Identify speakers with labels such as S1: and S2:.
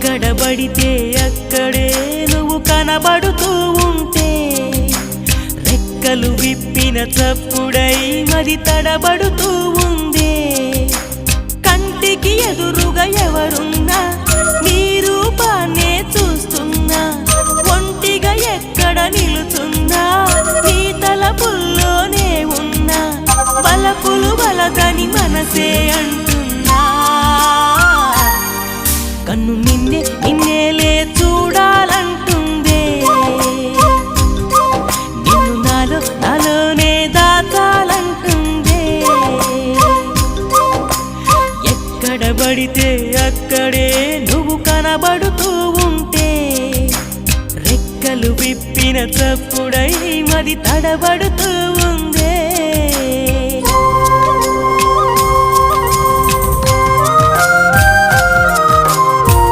S1: ఎక్కడ పడితే అక్కడే నువ్వు కనబడుతూ ఉంటే రెక్కలు విప్పిన చప్పుడై మది తడబడుతూ ఉందే కంటికి ఎదురుగా ఎవరున్నా నీ రూపాన్నే చూస్తున్నా ఒంటిగా ఎక్కడ నిలుచున్నా నీ తలపుల్లోనే ఉన్నా బలపులు బలదని మనసే అంటున్నా కన్ను నిన్నేలే చూడాలంటుందే నిన్ను నాలోనే దాచాలంటుందే ఎక్కడ పడితే అక్కడే నువ్వు కనబడుతూ ఉంటే రెక్కలు విప్పిన చప్పుడై మది తడబడుతూ